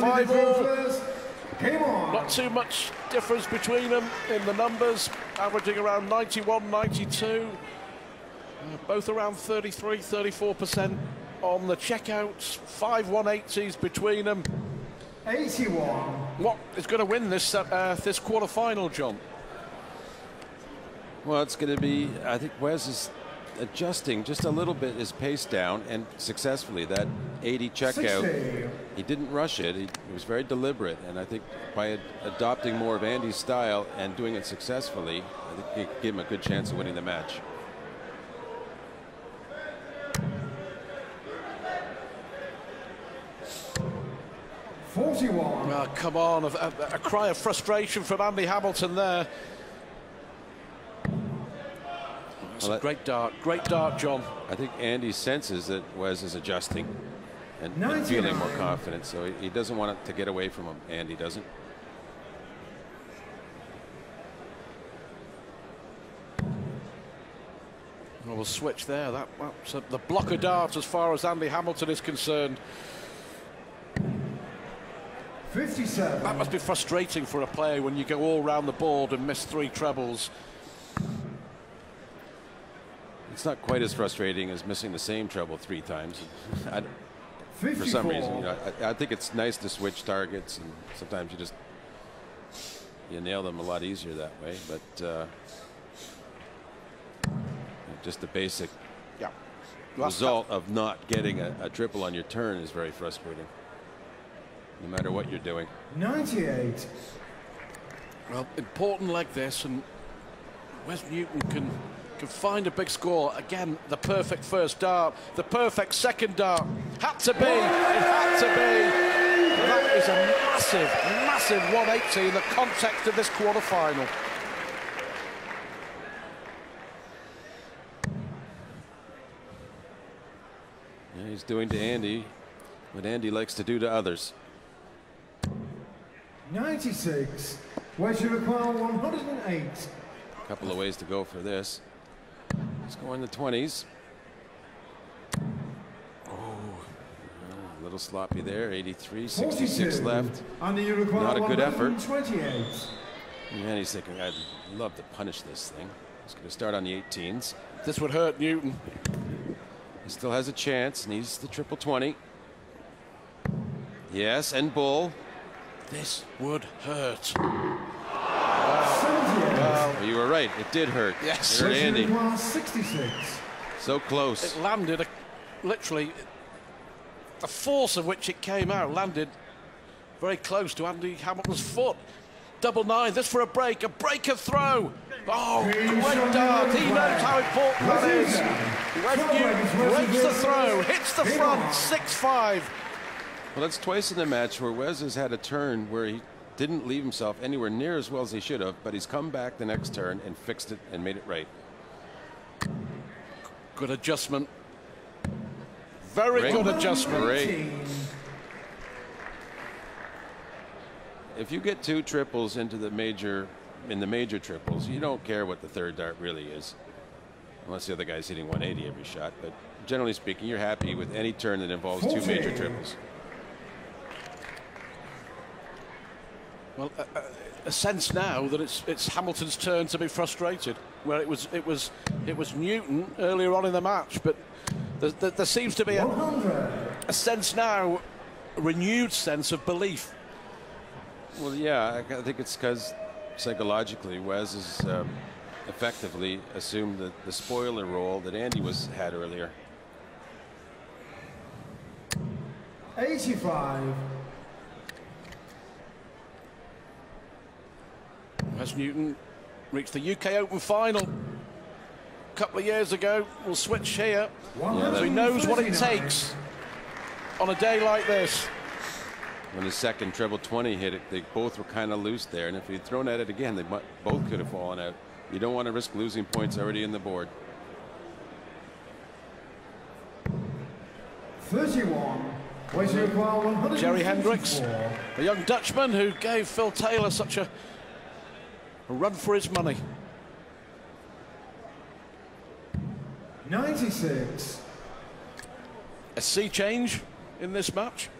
5-all. Game on. Not too much difference between them in the numbers, averaging around 91, 92. Both around 33, 34% on the checkouts. 5 180s between them. 81. What is going to win this this quarter-final, John? Well, it's going to be, I think Wes is adjusting just a little bit his pace down, and successfully. That 80 checkout, 60. he didn't rush it. He was very deliberate, and I think by adopting more of Andy's style and doing it successfully, I think it gave him a good chance of winning the match. Oh, come on, a cry of frustration from Andy Hamilton there. That's a great dart, John. I think Andy senses that Wes is adjusting and feeling more confident, so he doesn't want it to get away from him. Andy doesn't. Well, we'll switch there. That's the block of darts as far as Andy Hamilton is concerned. 57. That must be frustrating for a player when you go all round the board and miss 3 trebles. It's not quite as frustrating as missing the same treble 3 times. For some reason, I think it's nice to switch targets, and sometimes you nail them a lot easier that way. But just the basic result of not getting a triple on your turn is very frustrating, no matter what you're doing. 98. Well, important like this, and Wes Newton can find a big score. Again, the perfect first dart, the perfect second dart. Had to be, it had to be. And that is a massive 180 in the context of this quarter-final. Yeah, he's doing to Andy what Andy likes to do to others. 96. Wes you require 108. A couple of ways to go for this. Let's go in the 20s. Oh, a little sloppy there. 83, 66 left. Not a good effort. 28. And he's thinking, I'd love to punish this thing. He's going to start on the 18s. This would hurt Newton. He still has a chance. Needs the triple 20. Yes, and bull. This would hurt. Well, you were right. It did hurt. Yes. It hurt Andy. 66. So close. It landed, literally, the force of which it came out landed very close to Andy Hamilton's foot. Double 9. This for a break of throw. Oh, great dart. He knows how important that is. Wes Newton breaks the throw, hits the front, 6-5. Well, that's twice in the match where Wes has had a turn where he didn't leave himself anywhere near as well as he should have, but he's come back the next turn and fixed it and made it right. Good adjustment. Very good adjustment. Great. If you get 2 triples into the major triples, you don't care what the third dart really is, unless the other guy's hitting 180 every shot. But generally speaking, you're happy with any turn that involves 2 major triples. Well, a sense now that it's Hamilton's turn to be frustrated, where it was Newton earlier on in the match, but there seems to be a sense now, a renewed sense of belief. Well, yeah, I think it's because psychologically Wes has effectively assumed the spoiler role that Andy had earlier. 85. Wes Newton reached the UK Open final a couple of years ago. We'll switch here. So he knows what it takes on a day like this. When his second treble 20 hit it, they both were kind of loose there, and if he'd thrown at it again, they both could have fallen out. You don't want to risk losing points already in the board. 31. Jerry Hendricks, the young Dutchman who gave Phil Taylor such a run for his money. 96. A sea change in this match.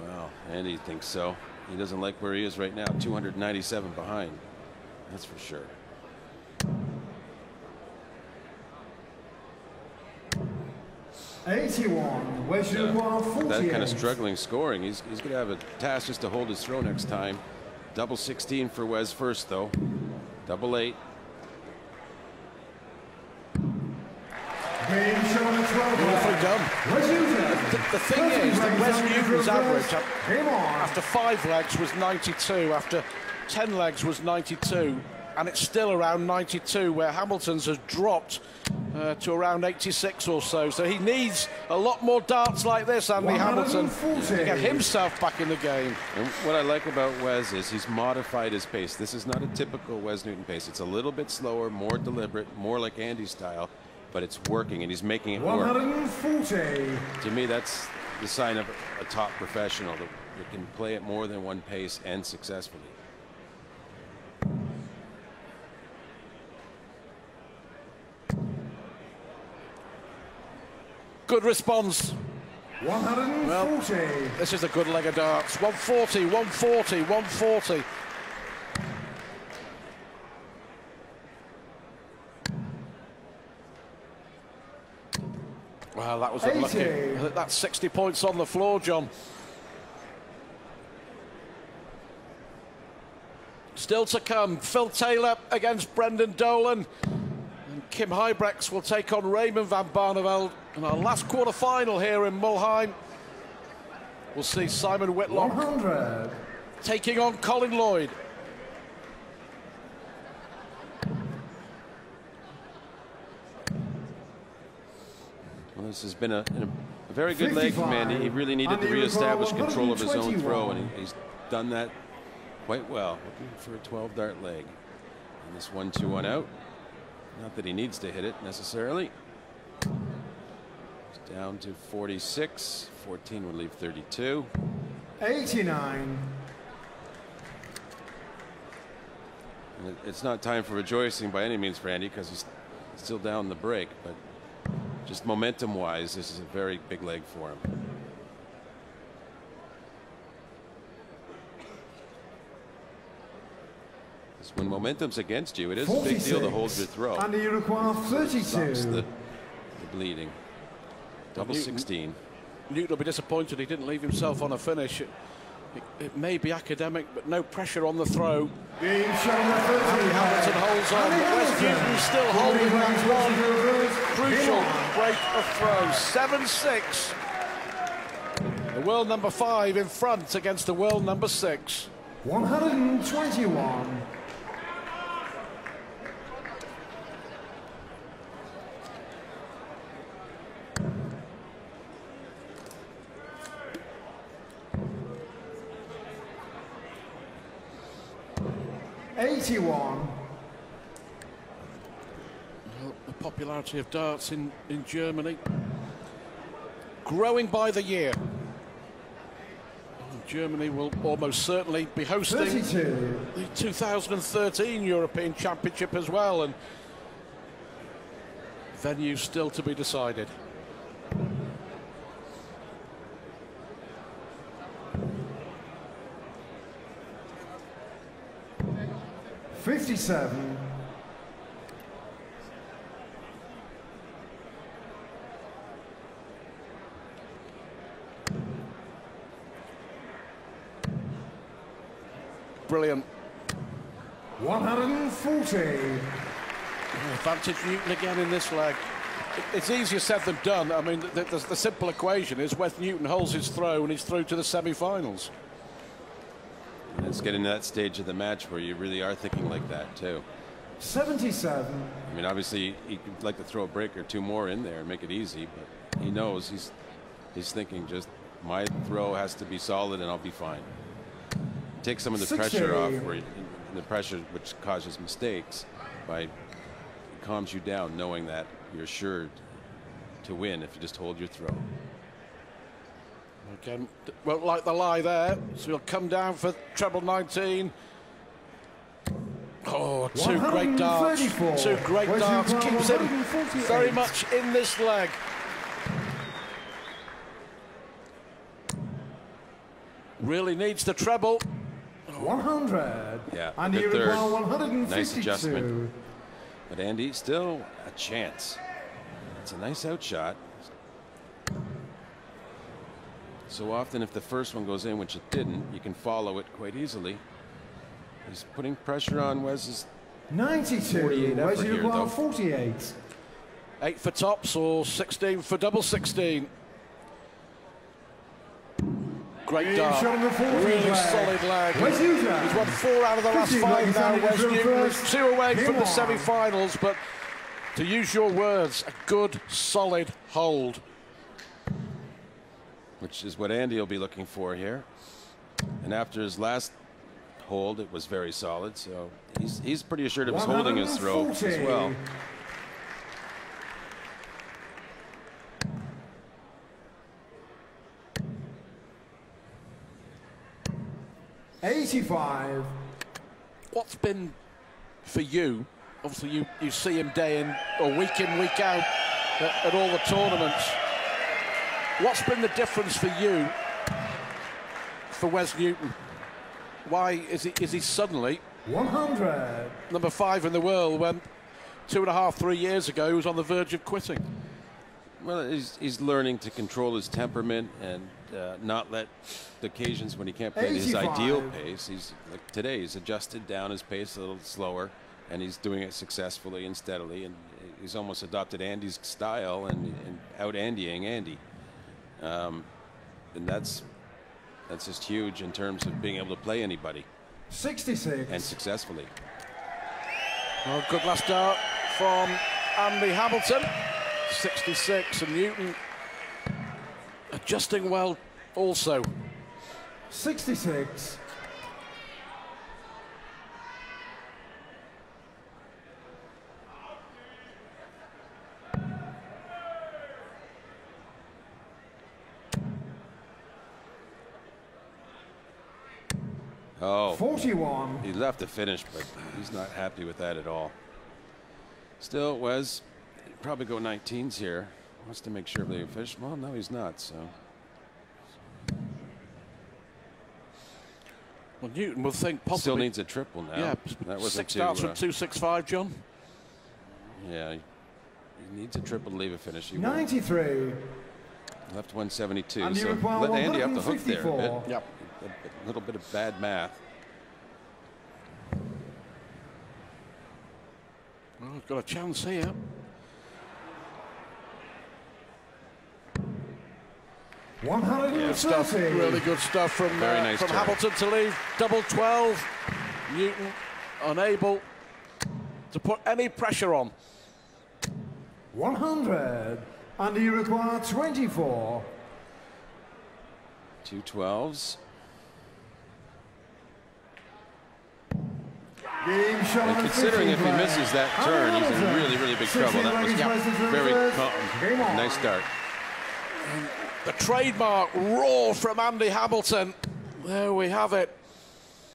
Well, Andy thinks so. He doesn't like where he is right now, 297 behind. That's for sure. $81. Wes require 48. That kind of struggling scoring. He's going to have a task just to hold his throw next time. Double 16 for Wes first, though. Double 8. Being shown at 12. Beautifully done. Wes Newton. The thing is that Wes Newton's average Game on. after 5 legs was 92, after 10 legs was 92, and it's still around 92, where Hamilton's has dropped to around 86 or so. So he needs a lot more darts like this, Andy Hamilton, to get himself back in the game. And what I like about Wes is he's modified his pace. This is not a typical Wes Newton pace. It's a little bit slower, more deliberate, more like Andy's style, but it's working, and he's making it work. 140. To me, that's the sign of a top professional that can play at more than one pace and successfully. Good response. 140. Well, this is a good leg of darts. 140, 140, 140. Well, that was unlucky. 80. That's 60 points on the floor, John. Still to come, Phil Taylor against Brendan Dolan. And Kim Huybrechts will take on Raymond van Barneveld in our last quarter-final here in Mulheim. We'll see Simon Whitlock 100. taking on Colin Lloyd. Well, this has been a very good leg from Andy. He really needed to reestablish control of his own throw, and he's done that quite well. Looking for a 12-dart leg. And this 1-2-1 out. Not that he needs to hit it necessarily. He's down to 46. 14 would leave 32. 89. And it's not time for rejoicing by any means for Andy, because he's still down the break, but just momentum-wise, this is a very big leg for him. When momentum's against you, it is a big deal to hold your throw. And you require 32. Stops the bleeding. Double 16. Newton will be disappointed he didn't leave himself on a finish. It may be academic, but no pressure on the throw. Being shown at 30. Hamilton holds on. Wes Newton still holding that one crucial break of throw. 7-6. The world number 5 in front against the world number 6. 121. Well, the popularity of darts in Germany growing by the year. Germany will almost certainly be hosting 32. the 2013 European Championship as well, and venue still to be decided. $57. Brilliant. 140. Advantage Newton again in this leg. It's easier said than done. I mean, the simple equation is Wes Newton holds his throw and he's through to the semi-finals. And it's getting to that stage of the match where you really are thinking like that too. 77. I mean, obviously he'd like to throw a break or two more in there and make it easy, but he knows he's thinking just my throw has to be solid and I'll be fine. Take some of the 60. pressure off, the pressure which causes mistakes, by it calms you down knowing that you're sure to win if you just hold your throw. Again, won't like the lie there, so he'll come down for treble 19. Oh, two great darts. Two great darts. Keeps him very much in this leg. Really needs the treble. 100. Yeah, And good you third. require 152. Nice adjustment. But Andy, still a chance. It's a nice outshot. So often if the first one goes in, which it didn't, you can follow it quite easily. He's putting pressure on Wes's 92. 48 Where's effort you here, require though. 48. 8 for tops or 16 for double 16. Great Big dart. shot on the 40 Really leg. solid leg. Wes User. He's won 4 out of the last 15 5 legs now. landing Wes through Newton is first. 2 away Game from the on. semi-finals, but to use your words, a good, solid hold. which is what Andy will be looking for here. And after his last hold, it was very solid. So he's pretty assured of his holding his throw as 140. well. $85. What's been for you? Obviously, you see him day in or week in, week out at all the tournaments. What's been the difference for you for Wes Newton? Why is he suddenly 100. number 5 in the world when 2.5, 3 years ago he was on the verge of quitting? Well, he's learning to control his temperament and not let the occasions when he can't play at his 85. ideal pace. He's like today. He's adjusted down his pace a little slower, and he's doing it successfully and steadily. And he's almost adopted Andy's style and out Andying Andy. And that's just huge in terms of being able to play anybody 66. and successfully. Well, good last dart from Andy Hamilton. 66, and Newton adjusting well also. 66. Oh, 41. he left the finish, but he's not happy with that at all. Still, Wes probably go 19s here. Wants to make sure they finish. Well, no, he's not. So Well, Newton will think possibly. still needs a triple now. Yeah, that wasn't 6 too, starts from 265, John. Yeah, he needs a triple to leave a finish. He won't. 93. Left 172. And you So require let Andy off the hook there. 154. Yep. A little bit of bad math. Well, we've got a chance here. Good stuff, 130. really good stuff from, Very nice from turn. Hamilton to leave double 12. Newton unable to put any pressure on. 100. And you require 24. 2 12s. Game shot on And the considering if he 15 leg. misses that turn, he's in Hamilton. really, really big trouble. That was 16 legs versus very reverse. Game on. nice start. The trademark roar from Andy Hamilton. There we have it.